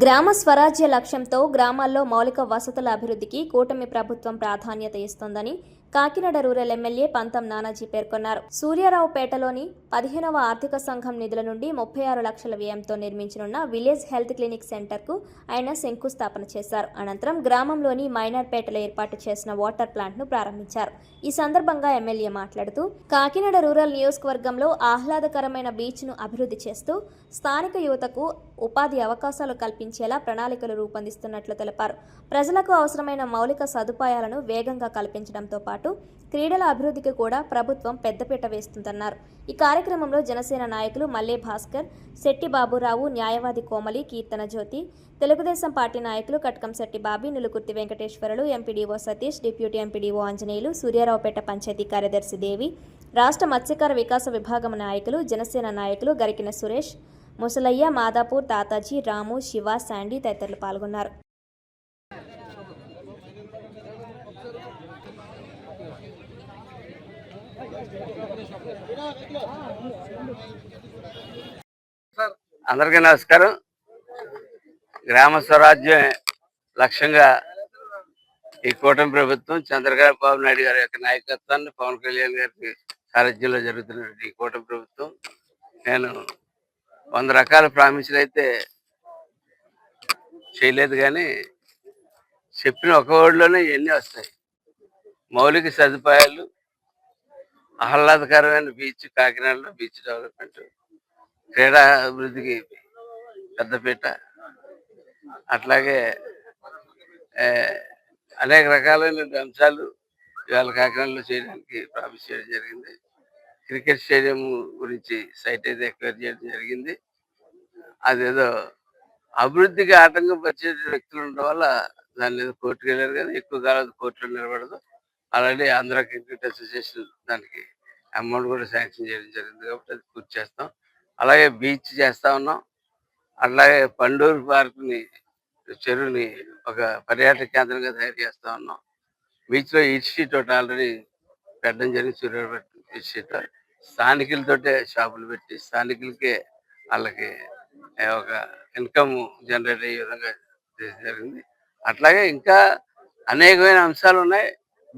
గ్రామ స్వరాజ్య లక్ష్యంతో గ్రామాల్లో మౌలిక వసతుల అభివృద్ధికి కూటమి ప్రభుత్వం ప్రాధాన్యత ఇస్తోందని కాకినాడ రూరల్ ఎమ్మెల్యే పంతం నానాజీ పేర్కొన్నారు. సూర్యారావుపేటలోని 15వ ఆర్థిక సంఘం నిధుల నుండి 36 లక్షల వ్యయంతో నిర్మించనున్న విలేజ్ హెల్త్ క్లినిక్ సెంటర్కు ఆయన శంకుస్థాపన చేశారు. అనంతరం గ్రామంలోని మైనర్పేటలో ఏర్పాటు చేసిన వాటర్ ప్లాంట్ను ప్రారంభించారు. ఈ సందర్భంగా ఎమ్మెల్యే మాట్లాడుతూ కాకినాడ రూరల్ నియోజకవర్గంలో ఆహ్లాదకరమైన బీచ్ను అభివృద్ధి చేస్తూ స్థానిక యువతకు ఉపాధి అవకాశాలు కల్పించేలా ప్రణాళికలు రూపొందిస్తున్నట్లు తెలిపారు. ప్రజలకు అవసరమైన మౌలిక సదుపాయాలను వేగంగా కల్పించడంతో పాటు క్రీడల అభివృద్ధికి కూడా ప్రభుత్వం పెద్దపీట వేస్తుందన్నారు. ఈ కార్యక్రమంలో జనసేన నాయకులు మల్లె భాస్కర్, శెట్టి బాబురావు, న్యాయవాది కోమలి, కీర్తన జ్యోతి, తెలుగుదేశం పార్టీ నాయకులు Katkamshetty Bobby, Nulukurthi Venkateswarulu, MPDO Satish, deputy MPDO Anjaneyulu, Suryaraopeta panchayat కార్యదర్శి దేవి, రాష్ట్ర మత్స్యకార వికాస విభాగం నాయకులు, జనసేన నాయకులు గరికిన సురేష్, ముసలయ్య, మాదాపూర్, తాతాజీ, రాము, శివ, శాండీ తదితరులు పాల్గొన్నారు. అందరికీ నమస్కారం. గ్రామ స్వరాజ్యం లక్ష్యంగా ఈ కూటమి ప్రభుత్వం చంద్రబాబు నాయుడు గారి యొక్క నాయకత్వాన్ని, పవన్ కళ్యాణ్ గారి సారథ్యంలో జరుగుతున్న ఈ కూటమి ప్రభుత్వం నేను 100 రకాల ప్రామిసులు అయితే చేయలేదు, కానీ చెప్పిన ఒక వర్డ్లోనే ఇవన్నీ వస్తాయి. మౌలిక సదుపాయాలు, ఆహ్లాదకరమైన బీచ్, కాకినాడలో బీచ్ డెవలప్మెంట్, క్రీడా అభివృద్ధికి పెద్దపీట, అట్లాగే అనేక రకాలైన అంశాలు ఇవాళ కాకినాడలో చేయడానికి ప్రామిస్ చేయడం జరిగింది. క్రికెట్ స్టేడియం గురించి సైట్ అయితే ఎక్వైర్ చేయడం జరిగింది. అదేదో అభివృద్ధికి ఆటంకం పరిచే వ్యక్తులు ఉండడం వల్ల దాన్ని ఏదో కోర్టుకు వెళ్ళారు, కానీ ఎక్కువ కాలం కోర్టులో నిలబడదు. ఆల్రెడీ ఆంధ్ర క్రికెట్ అసోసియేషన్ దానికి అమౌంట్ కూడా శాంక్షన్ చేయడం జరిగింది, కాబట్టి అది పూర్తి చేస్తాం. అలాగే బీచ్ చేస్తా ఉన్నాం. అట్లాగే పండూరు పార్కుని, చెరువుని ఒక పర్యాటక కేంద్రంగా తయారు చేస్తా ఉన్నాం. బీచ్లో ఇన్స్టిట్యూట్ ఒకటి ఆల్రెడీ పెట్టడం జరిగింది, సూర్యాపేట ఇన్స్టిట్యూట్. స్థానికులతోటే షాపులు పెట్టి స్థానికులకే వాళ్ళకి ఒక ఇన్కమ్ జనరేట్ అయ్యే విధంగా జరిగింది. అట్లాగే ఇంకా అనేకమైన అంశాలు ఉన్నాయి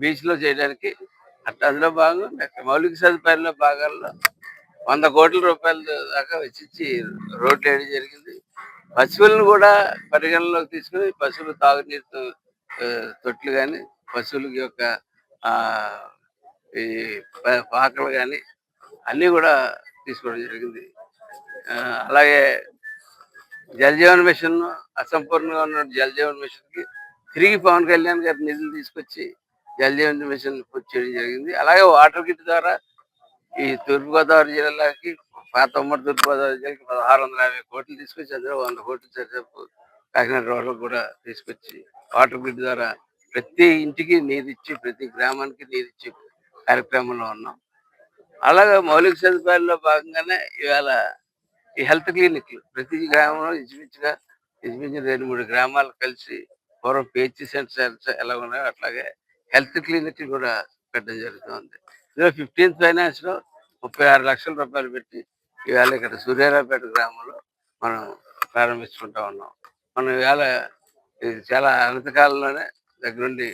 బీచ్లో చేయడానికి. అట్లా అందులో భాగంగా మౌలిక సదుపాయాల్లో భాగాల్లో 100 కోట్ల రూపాయల దాకా వెచ్చించి రోడ్లు వేయడం జరిగింది. పశువులను కూడా పరిగణలోకి తీసుకుని పశువులు తాగునీరు తొట్లు కానీ, పశువుల యొక్క ఈ పాకలు కానీ అన్నీ కూడా తీసుకోవడం జరిగింది. అలాగే జలజీవన్ మిషన్, అసంపూర్ణంగా ఉన్న జలజీవన్ మిషన్కి తిరిగి పవన్ కళ్యాణ్ గారి నిధులు తీసుకొచ్చి జలజీవన్ మిషన్ పూర్తి చేయడం జరిగింది. అలాగే వాటర్ కిట్ ద్వారా ఈ తూర్పుగోదావరి జిల్లాకి, పాత ఉమ్మడి తూర్పుగోదావరి జిల్లాకి 1650 కోట్లు తీసుకొచ్చి అందులో 100 కోట్లు సరిసేపు కాకినాడ రోడ్లు కూడా తీసుకొచ్చి వాటర్ గ్రిడ్ ద్వారా ప్రతి ఇంటికి నీరు ఇచ్చి, ప్రతి గ్రామానికి నీరు ఇచ్చి కార్యక్రమంలో ఉన్నాం. అలాగే మౌలిక సదుపాయాల్లో భాగంగానే ఇవాళ ఈ హెల్త్ క్లినిక్లు ప్రతి గ్రామంలో ఇంచుమించు 2-3 గ్రామాలు కలిసి పూర్వం పిహెచ్ సెంటర్స్ ఎలా ఉన్నాయో అట్లాగే హెల్త్ క్లినిక్లు కూడా పెట్టడం జరుగుతుంది. ఇందులో 15th ఫైనాన్స్లో 36 లక్షల రూపాయలు పెట్టి ఇవాళ ఇక్కడ సూర్యారావుపేట గ్రామంలో మనం ప్రారంభించుకుంటా ఉన్నాం. మనం ఇవాళ ఇది చాలా అనంతకాలంలోనే దగ్గరుండి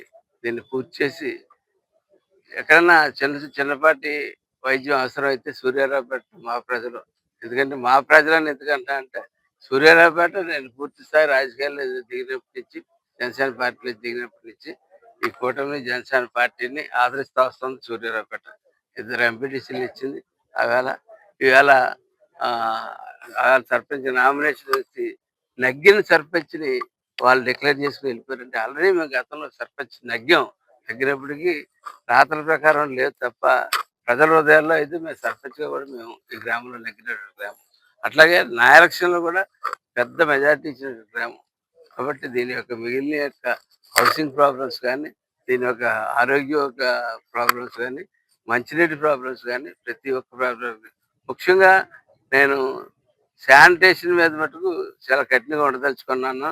దీన్ని పూర్తి చేసి ఎక్కడన్నా చిన్నపాటి వైద్యం అవసరమైతే సూర్యారావుపేట మా ప్రజలు, ఎందుకంటే మా ప్రజలని ఎందుకంటా అంటే సూర్యారావుపేట నేను పూర్తి స్థాయి రాజకీయాల్లో దిగినప్పటి నుంచి, జనసేన పార్టీలో దిగినప్పటి నుంచి ఈ కూటమి జనసేన పార్టీని ఆదరిస్తూ వస్తుంది. సూర్యారావుపేట 2 ఎంపీటీసీలు ఇచ్చింది. ఇవాళ సర్పంచ్ నామినేషన్ వచ్చి నగ్గిన సర్పంచ్ని వాళ్ళు డిక్లేర్ చేసుకుని వెళ్ళిపోయారంటే, ఆల్రెడీ మేము గతంలో సర్పంచ్ నగ్గినప్పటికీ రాతల ప్రకారం లేదు తప్ప ప్రజల హృదయాల్లో అయితే మేము సర్పంచ్గా కూడా మేము ఈ గ్రామంలో నగ్గిన గ్రామం. అట్లాగే నా ఎలక్షన్లో కూడా పెద్ద మెజార్టీ ఇచ్చిన గ్రామం. కాబట్టి దీని యొక్క మిగిలిన యొక్క హౌసింగ్ ప్రాబ్లమ్స్ కానీ, దీని యొక్క ఆరోగ్య యొక్క ప్రాబ్లమ్స్ కానీ, మంచినీటి ప్రాబ్లమ్స్ కానీ, ప్రతి ఒక్క ప్రాబ్లం, ముఖ్యంగా నేను శానిటేషన్ మీద మటుకు చాలా కఠినంగా ఉండదలుచుకున్నాను.